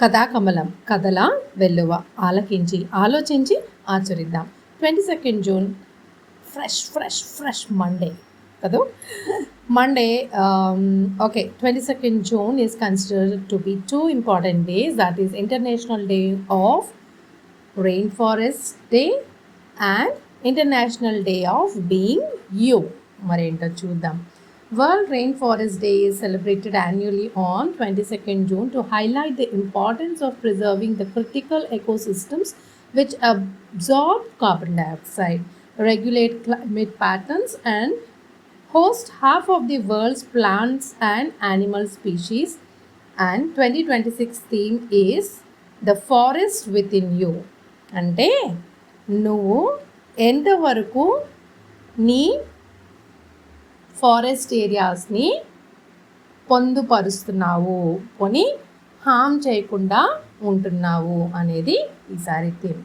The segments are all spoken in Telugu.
కథాకమలం కథల వెల్లువ ఆలకించి ఆలోచించి ఆచరిద్దాం. 22nd June ఫ్రెష్ మండే కదా. Monday okay, 22nd June is considered to be two important days, that is International Day of Rainforest Day and International Day of Being You. మరేంటో చూద్దాం. World Rainforest Day is celebrated annually on 22nd June to highlight the importance of preserving the critical ecosystems which absorb carbon dioxide, regulate climate patterns, and host half of the world's plants and animal species. And 2026 theme is The Forest Within You. అంటే నువ్వు ఎంతవరకు నీ ఫారెస్ట్ ఏరియాస్ని పొందుపరుస్తున్నావు, కొని హామ్ చేయకుండా ఉంటున్నావు అనేది ఈసారి theme.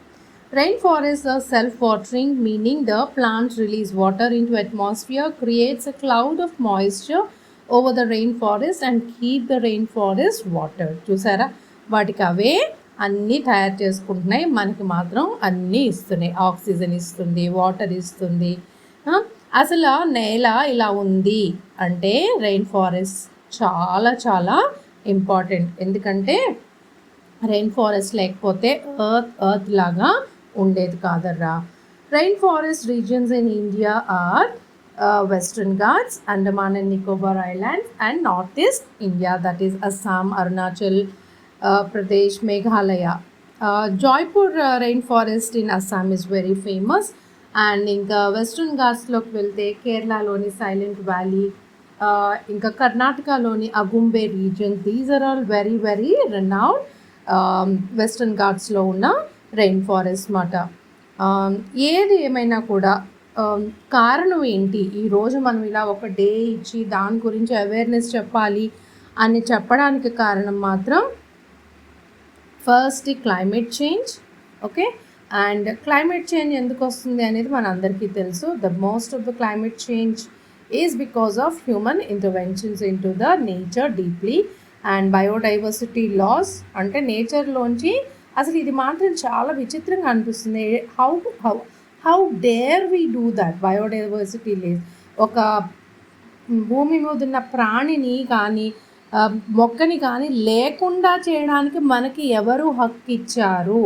Rain forests are self-watering, meaning the plants release water into atmosphere, creates a cloud of moisture over the rainforest and keep the rainforest watered. చూసారా, వాటికి అవే అన్నీ తయారు చేసుకుంటున్నాయి, మనకి మాత్రం అన్నీ ఇస్తున్నాయి. ఆక్సిజన్ ఇస్తుంది, వాటర్ ఇస్తుంది. అసలు నేల ఇలా ఉంది అంటే రెయిన్ ఫారెస్ట్ చాలా చాలా ఇంపార్టెంట్. ఎందుకంటే రెయిన్ ఫారెస్ట్ లేకపోతే ఎర్త్ లాగా ఉండేది కాదర్రా. Rain forest regions in India are Western Ghats, Andaman and Nicobar islands and north east India, that is Assam, Arunachal Pradesh, Meghalaya. Jeypore rain forest in Assam is very famous. And ఇంకా వెస్ట్రన్ ఘాట్స్లోకి వెళ్తే కేరళలోని సైలెంట్ వ్యాలీ, ఇంకా కర్ణాటకలోని Agumbe region, these are all very very renowned Western ఘాట్స్లో ఉన్న రెయిన్ ఫారెస్ట్ మాట. ఏది ఏమైనా కూడా కారణం ఏంటి, ఈరోజు మనం ఇలా ఒక డే ఇచ్చి దాని గురించి అవేర్నెస్ చెప్పాలి అని చెప్పడానికి కారణం మాత్రం first climate change. Okay, and climate change ఎందుకు వస్తుంది అనేది మన అందరికీ తెలుసు. The most of the climate change is because of human interventions in to the nature deeply. And biodiversity loss అంటే నేచర్లోంచి అసలు ఇది మాత్రం చాలా విచిత్రంగా అనిపిస్తుంది. How dare we do that biodiversity less. ఒక భూమి మీద ఉన్న ప్రాణిని కానీ మొక్కని కానీ లేకుండా చేయడానికి మనకి ఎవరు హక్కు ఇచ్చారు,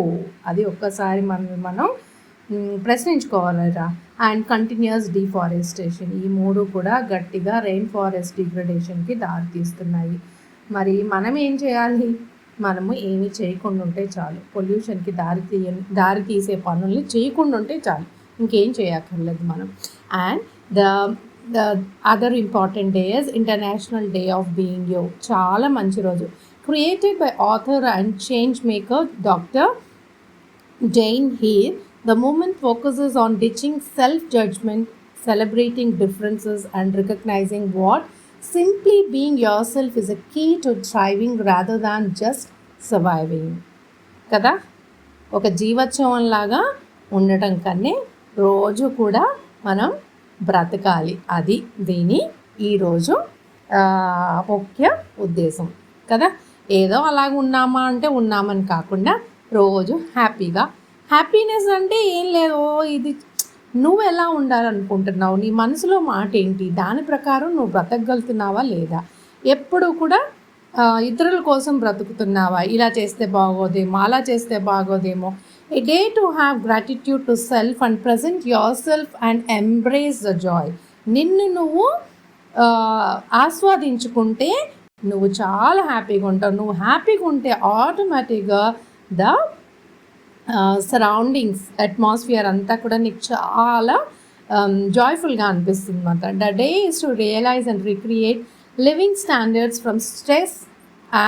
అది ఒక్కసారి మనం ప్రశ్నించుకోవాలరా. అండ్ కంటిన్యూస్ డిఫారెస్టేషన్, ఈ మూడు కూడా గట్టిగా రెయిన్ ఫారెస్ట్ డిగ్రేడేషన్కి దారితీస్తున్నాయి. మరి మనం ఏం చేయాలి? మనము ఏమి చేయకుండా ఉంటే చాలు, పొల్యూషన్కి దారి తీసే పనుల్ని చేయకుండా ఉంటే చాలు, ఇంకేం చేయక్కర్లేదు మనం. And the other important day is International Day of Being You. చాలా మంచి రోజు. Created by author and change maker Dr. Jane Heer, the movement focuses on ditching self-judgment, celebrating differences and recognizing what simply being yourself is a key to thriving rather than just surviving. కదా, ఒక జీవోత్సవం లాగా ఉండటం కన్నా రోజు కూడా మనం బ్రతకాలి, అది దీని ఈరోజు ముఖ్య ఉద్దేశం కదా. ఏదో అలాగ ఉన్నామా అంటే ఉన్నామని కాకుండా రోజు హ్యాపీనెస్ అంటే ఏం లేదు, ఇది నువ్వు ఎలా ఉండాలనుకుంటున్నావు, నీ మనసులో మాట ఏంటి, దాని ప్రకారం నువ్వు బ్రతకగలుగుతున్నావా లేదా, ఎప్పుడు కూడా ఇతరుల కోసం బ్రతుకుతున్నావా, ఇలా చేస్తే బాగోదేమో, అలా చేస్తే బాగోదేమో. A day to have gratitude to self and present yourself and embrace the joy. నిన్ను నువ్వు ఆస్వాదించుకుంటే నువ్వు చాలా హ్యాపీగా ఉంటావు. నువ్వు హ్యాపీగా ఉంటే ఆటోమేటిక్గా ద సరౌండింగ్స్ అట్మాస్ఫియర్ అంతా కూడా నీకు చాలా జాయ్ఫుల్గా అనిపిస్తుంది అన్నమాట. The day is to realise and recreate living standards from stress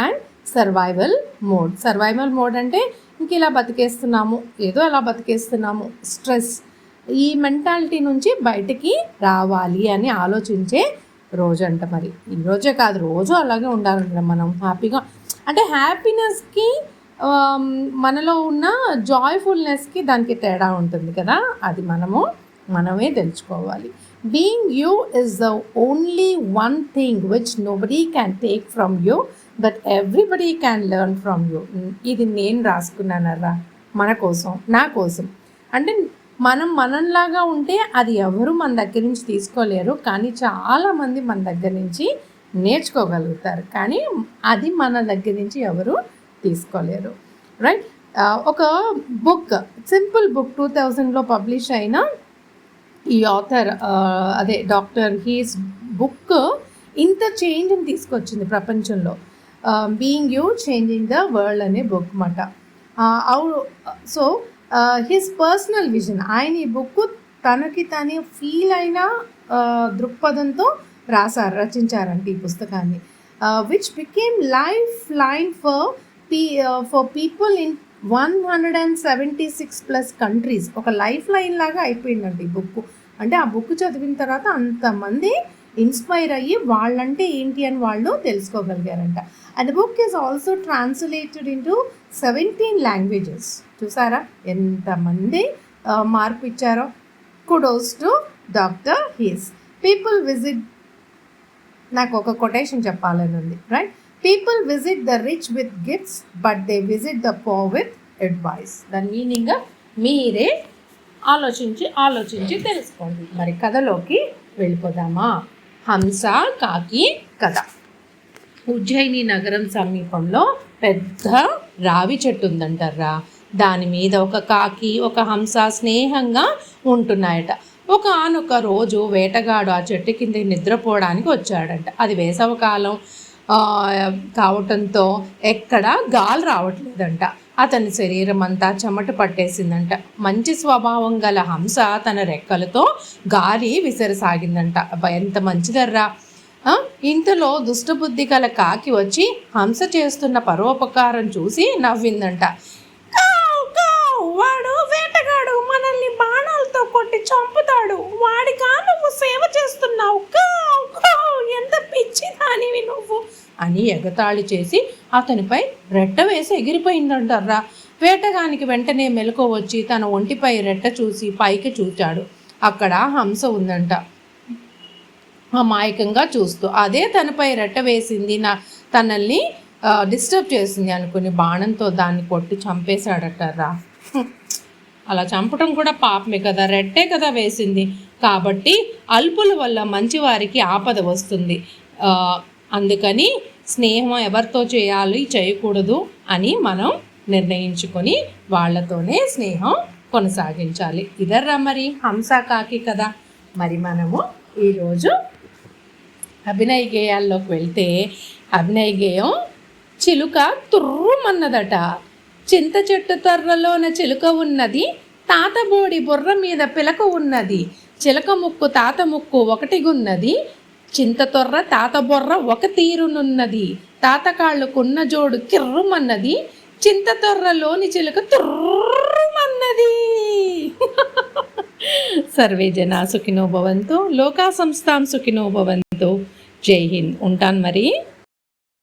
and survival mode అంటే ఇంక ఇలా బతికేస్తున్నాము, ఏదో అలా బతికేస్తున్నాము, స్ట్రెస్, ఈ మెంటాలిటీ నుంచి బయటికి రావాలి అని ఆలోచించే రోజు అంట. మరి ఈరోజే కాదు, రోజు అలాగే ఉండాలంట మనం హ్యాపీగా. అంటే హ్యాపీనెస్కి మనలో ఉన్న జాయ్ఫుల్నెస్కి దానికి తేడా ఉంటుంది కదా, అది మనమే తెలుసుకోవాలి. Being you is the only one thing which nobody can take from you. That everybody can learn from you. ఇది నేను రాసుకున్నానరా మన కోసం, నా కోసం. అంటే మనంలాగా ఉంటే అది ఎవరు మన దగ్గర నుంచి తీసుకోలేరు, కానీ చాలామంది మన దగ్గర నుంచి నేర్చుకోగలుగుతారు, కానీ అది మన దగ్గర నుంచి ఎవరు తీసుకోలేరు, రైట్? ఒక బుక్, సింపుల్ బుక్ 2000లో పబ్లిష్ అయిన ఈ ఆథర్, అదే డాక్టర్ హీస్ బుక్ ఇంత చేంజ్ని తీసుకొచ్చింది ప్రపంచంలో. Being you changing the world అనే బుక్ మాట. సో హిస్ పర్సనల్ విజన్, ఆయన ఈ బుక్ తనకి తను ఫీల్ అయిన దృక్పథంతో రచించారంట ఈ పుస్తకాన్ని, which became life line for people in 176+ countries. ఒక లైఫ్ లైన్ లాగా అయిపోయిందండి ఈ బుక్. అంటే ఆ బుక్ చదివిన తర్వాత అంతమంది ఇన్స్పైర్ అయ్యి వాళ్ళంటే ఏంటి అని వాళ్ళు తెలుసుకోగలిగారంట. And the book is also translated into 17 languages. చూసారా ఎంతమంది మార్పు ఇచ్చారో. Kudos to doctor Hees. People visit, నాకు ఒక కొటేషన్ చెప్పాలని ఉంది, right? People visit the rich with gifts but they visit the poor with advice. దాని మీనింగ్ మీరే ఆలోచించి తెలుసుకోండి. మరి కథలోకి వెళ్ళిపోదామా? హంస కాకి కథ. ఉజ్జయిని నగరం సమీపంలో పెద్ద రావి చెట్టు ఉందంటారా. దాని మీద ఒక కాకి, ఒక హంస స్నేహంగా ఉంటున్నాయట. ఒకనొక రోజు వేటగాడు ఆ చెట్టు కింద నిద్రపోవడానికి వచ్చాడంట. అది వేసవకాలం కావటంతో ఎక్కడ గాలి రావట్లేదంట. అతని శరీరం అంతా చెమట పట్టేసిందంట. మంచి స్వభావం గల హంస తన రెక్కలతో గాలి విసరసాగిందంట. ఎంత మంచిదర్రా. ఇంతలో దుష్టబుద్ధి గల కాకి వచ్చి హంస చేస్తున్న పరోపకారం చూసి నవ్విందంట. వాడు వేటగాడు, మనల్ని బాణాలతో కొట్టి చంపుతాడు, వాడికా నువ్వు సేవ చేస్తున్నావు, ఎంత పిచ్చి దానివి నువ్వు అని ఎగతాళి చేసి అతనిపై రెట్ట వేసి ఎగిరిపోయిందంటారా. వేటగానికి వెంటనే మెలకువ వచ్చి తన ఒంటిపై రెట్ట చూసి పైకి చూచాడు. అక్కడ హంస ఉందంట. అమాయకంగా చూస్తూ అదే తనపై రెట్ట వేసింది, తనల్ని డిస్టర్బ్ చేసింది అనుకుని బాణంతో దాన్ని కొట్టి చంపేశాడటరా. అలా చంపడం కూడా పాపమే కదా, రెట్టే కదా వేసింది. కాబట్టి అల్పుల వల్ల మంచివారికి ఆపద వస్తుంది. అందుకని స్నేహం ఎవరితో చేయకూడదు అని మనం నిర్ణయించుకొని వాళ్ళతోనే స్నేహం కొనసాగించాలి. ఇదర్రా మరి హంస కాకి కదా. మరి మనము ఈరోజు అభినయ గేయాల్లోకి వెళ్తే, అభినయ గేయం చిలుక తుర్రుమన్నదట. చింత చెట్టు తర్రలోన చిలుక ఉన్నది, తాతబోడి బుర్ర మీద పిలక ఉన్నది, చిలక ముక్కు తాత ముక్కు ఒకటిగున్నది, చింత తొర్ర తాత బొర్ర ఒక తీరునున్నది, తాతకాళ్ళకున్న జోడు కిర్రుమన్నది, చింత తొర్రలోని చిలుక తుర్రుమన్నది. సర్వే జనా సుఖినో భవంతు, లోకా సంస్థాం సుఖినో భవంతు. జై హింద్. ఉంటాను మరి.